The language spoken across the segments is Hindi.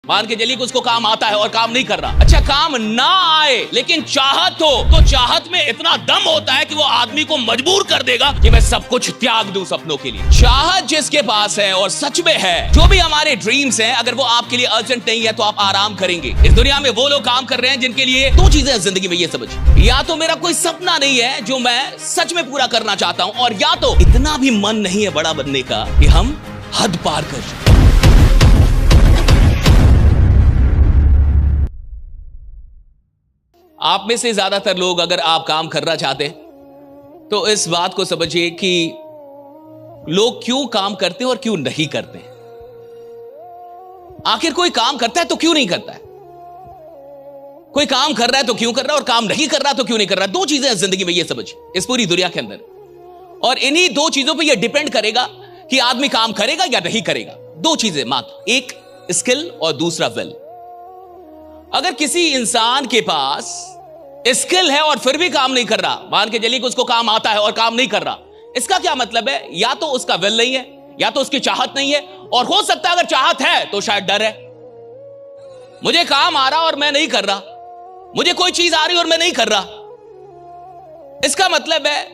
मान के चलिए कि उसको काम आता है और काम नहीं कर रहा। अच्छा, काम ना आए लेकिन चाहत हो, तो चाहत में इतना दम होता है कि वो आदमी को मजबूर कर देगा कि मैं सब कुछ त्याग दूं सपनों के लिए। चाहत जिसके पास है और सच में है, जो भी हमारे ड्रीम्स हैं, अगर वो आपके लिए अर्जेंट नहीं है तो आप आराम करेंगे। इस दुनिया में वो लोग काम कर रहे हैं जिनके लिए दो चीजें हैं जिंदगी में, ये समझ, या तो मेरा कोई सपना नहीं है जो मैं सच में पूरा करना चाहता हूं, और या तो इतना भी मन नहीं है बड़ा बनने का कि हम हद पार कर जाए। आप में से ज्यादातर लोग अगर आप काम करना चाहते हैं तो इस बात को समझिए कि लोग क्यों काम करते हैं और क्यों नहीं करते हैं। आखिर कोई काम करता है तो क्यों नहीं करता है, कोई काम कर रहा है तो क्यों कर रहा है, और काम नहीं कर रहा तो क्यों नहीं कर रहा है। दो चीजें हैं जिंदगी में, ये समझिए, इस पूरी दुनिया के अंदर, और इन्हीं दो चीजों पे ये डिपेंड करेगा कि आदमी काम करेगा या नहीं करेगा। दो चीजें मात्र, एक स्किल और दूसरा विल। अगर किसी इंसान के पास स्किल है और फिर भी काम नहीं कर रहा, मान के चलिए कि उसको काम आता है और काम नहीं कर रहा, इसका क्या मतलब है? या तो उसका विल नहीं है, या तो उसकी चाहत नहीं है, और हो सकता है अगर चाहत है तो शायद डर है। मुझे काम आ रहा और मैं नहीं कर रहा, मुझे कोई चीज आ रही और मैं नहीं कर रहा, इसका मतलब है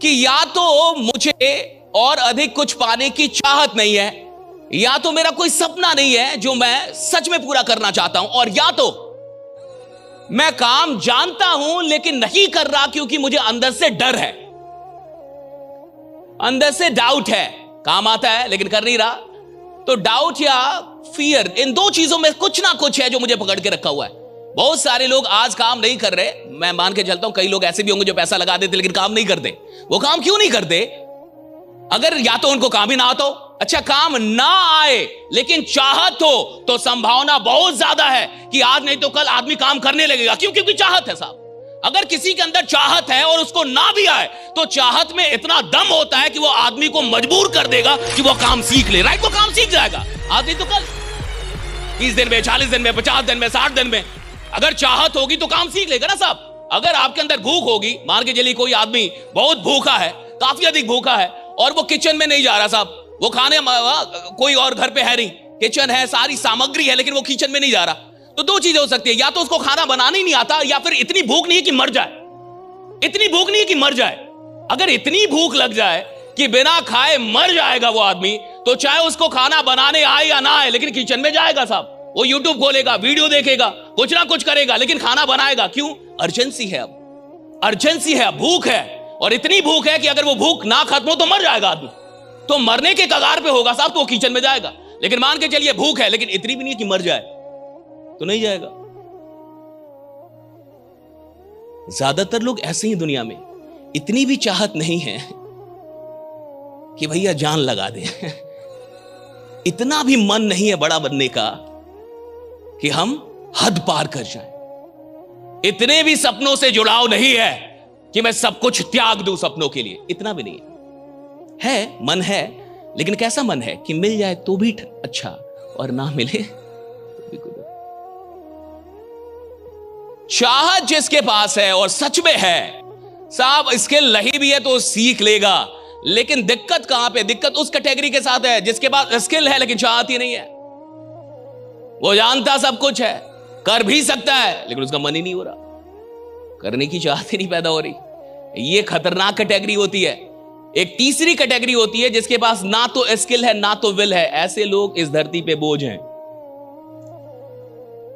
कि या तो मुझे और अधिक कुछ पाने की चाहत नहीं है, या तो मेरा कोई सपना नहीं है जो मैं सच में पूरा करना चाहता हूं, और या तो मैं काम जानता हूं लेकिन नहीं कर रहा क्योंकि मुझे अंदर से डर है, अंदर से डाउट है। काम आता है लेकिन कर नहीं रहा, तो डाउट या फियर, इन दो चीजों में कुछ ना कुछ है जो मुझे पकड़ के रखा हुआ है। बहुत सारे लोग आज काम नहीं कर रहे, मैं मान के चलता हूं कई लोग ऐसे भी होंगे जो पैसा लगा देते लेकिन काम नहीं करते। वो काम क्यों नहीं करते? अगर या तो उनको काम ही ना आता हो, अच्छा काम ना आए लेकिन चाहत हो, तो संभावना बहुत ज्यादा है कि आज नहीं तो कल आदमी काम करने लगेगा। क्यों? क्योंकि चाहत है साहब। अगर किसी के अंदर चाहत है और उसको ना भी आए तो चाहत में इतना दम होता है कि वो आदमी को मजबूर कर देगा कि वो काम सीख ले। राइट, वो काम सीख जाएगा आज नहीं तो कल, 30 दिन में, 40 दिन में, 50 दिन में, 60 दिन में। अगर चाहत होगी तो काम सीख लेगा ना साहब। अगर आपके अंदर भूख होगी, मान के चलिए कोई आदमी बहुत भूखा है, काफी अधिक भूखा है, और वो किचन में नहीं जा रहा साहब, वो खाने कोई और घर पे है नहीं, किचन है, सारी सामग्री है, लेकिन वो किचन में नहीं जा रहा, तो दो चीजें हो सकती है, या तो उसको खाना बनाना ही नहीं आता, या फिर इतनी भूख नहीं है कि मर जाए। इतनी भूख नहीं है कि मर जाए। अगर इतनी भूख लग जाए कि बिना खाए मर जाएगा वो आदमी, तो चाहे उसको खाना बनाने आए या ना आए, लेकिन किचन में जाएगा साहब। वो यूट्यूब खोलेगा, वीडियो देखेगा, कुछ ना कुछ करेगा, लेकिन खाना बनाएगा। क्यों? अर्जेंसी है, अब अर्जेंसी है, भूख है, और इतनी भूख है कि अगर वो भूख ना खत्म हो तो मर जाएगा आदमी, तो मरने के कगार पे होगा साहब, तो वो किचन में जाएगा। लेकिन मान के चलिए भूख है लेकिन इतनी भी नहीं है कि मर जाए, तो नहीं जाएगा। ज्यादातर लोग ऐसे ही दुनिया में, इतनी भी चाहत नहीं है कि भैया जान लगा दे, इतना भी मन नहीं है बड़ा बनने का कि हम हद पार कर जाएं, इतने भी सपनों से जुड़ाव नहीं है कि मैं सब कुछ त्याग दूं सपनों के लिए, इतना भी नहीं है। मन है, लेकिन कैसा मन है कि मिल जाए तो भी अच्छा, और ना मिले तो भी कुछ। चाहत जिसके पास है और सच में है साहब, स्किल नहीं भी है तो सीख लेगा, लेकिन दिक्कत कहां पे? दिक्कत उस कैटेगरी के साथ है जिसके पास स्किल है लेकिन चाहत ही नहीं है। वो जानता सब कुछ है, कर भी सकता है, लेकिन उसका मन ही नहीं हो रहा, करने की चाहत ही नहीं पैदा हो रही। ये खतरनाक कैटेगरी होती है। एक तीसरी कैटेगरी होती है जिसके पास ना तो स्किल है ना तो विल है। ऐसे लोग इस धरती पे बोझ हैं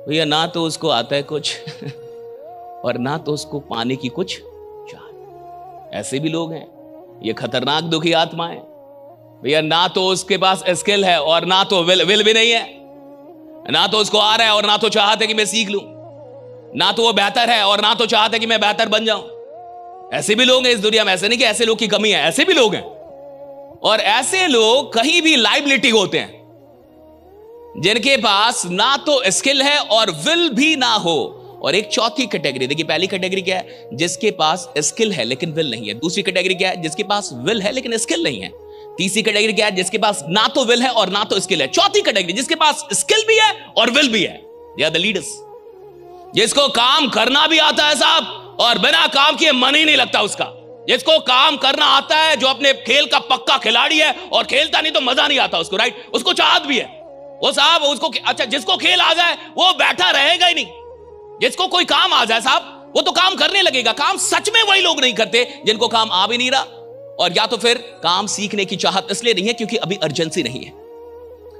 भैया, ना तो उसको आता है कुछ और ना तो उसको पाने की कुछ चाह। ऐसे भी लोग हैं, ये खतरनाक दुखी आत्माएं भैया। ना तो उसके पास स्किल है और ना तो विल भी नहीं है, ना तो उसको आ रहा है और ना तो चाहते कि मैं सीख लूं, ना तो वो बेहतर है और ना तो चाहते कि मैं बेहतर बन जाऊं। ऐसे भी लोग हैं इस दुनिया में। ऐसे नहीं कि ऐसे लोग की कमी है, ऐसे भी लोग हैं। और ऐसे लोग कहीं भी लाइबिलिटी होते हैं जिनके पास ना तो स्किल है और विल भी ना हो। और एक चौथी कैटेगरी, देखिए पहली कैटेगरी क्या है? जिसके पास स्किल है लेकिन विल नहीं है। दूसरी कैटेगरी क्या है? जिसके पास विल है लेकिन स्किल नहीं है। तीसरी कैटेगरी क्या है? जिसके पास ना तो विल है और ना तो स्किल है। चौथी कैटेगरी जिसके पास स्किल भी है और विल भी है, दे आर द लीडर्स। जिसको काम करना भी आता है साहब और बिना काम किए मन ही नहीं लगता उसका। जिसको काम करना आता है, जो अपने खेल का पक्का खिलाड़ी है और खेलता नहीं तो मजा नहीं आता उसको, राइट? उसको चाहत भी है, वो साहब उसको अच्छा जिसको खेल आ जाए वो बैठा रहेगा ही नहीं, जिसको कोई काम आ जाए साहब वो तो काम करने लगेगा। काम सच में वही लोग नहीं करते जिनको काम आ भी नहीं रहा, और या तो फिर काम सीखने की चाहत इसलिए नहीं है क्योंकि अभी अर्जेंसी नहीं है।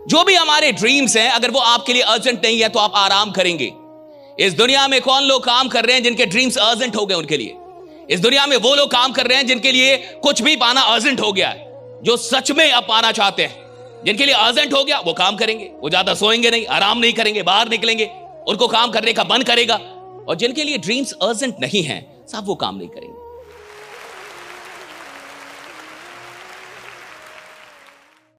जो भी हमारे ड्रीम्स हैं अगर वो आपके लिए अर्जेंट नहीं है तो आप आराम करेंगे। इस दुनिया में कौन लोग काम कर रहे हैं जिनके ड्रीम्स अर्जेंट हो गए उनके लिए? इस दुनिया में वो लोग काम कर रहे हैं जिनके लिए कुछ भी पाना अर्जेंट हो गया है, जो सच में अब पाना चाहते हैं, जिनके लिए अर्जेंट हो गया वो काम करेंगे, वो ज्यादा सोएंगे नहीं, आराम नहीं करेंगे, बाहर निकलेंगे, उनको काम करने का मन करेगा। और जिनके लिए ड्रीम्स अर्जेंट नहीं है साहब वो काम नहीं करेंगे।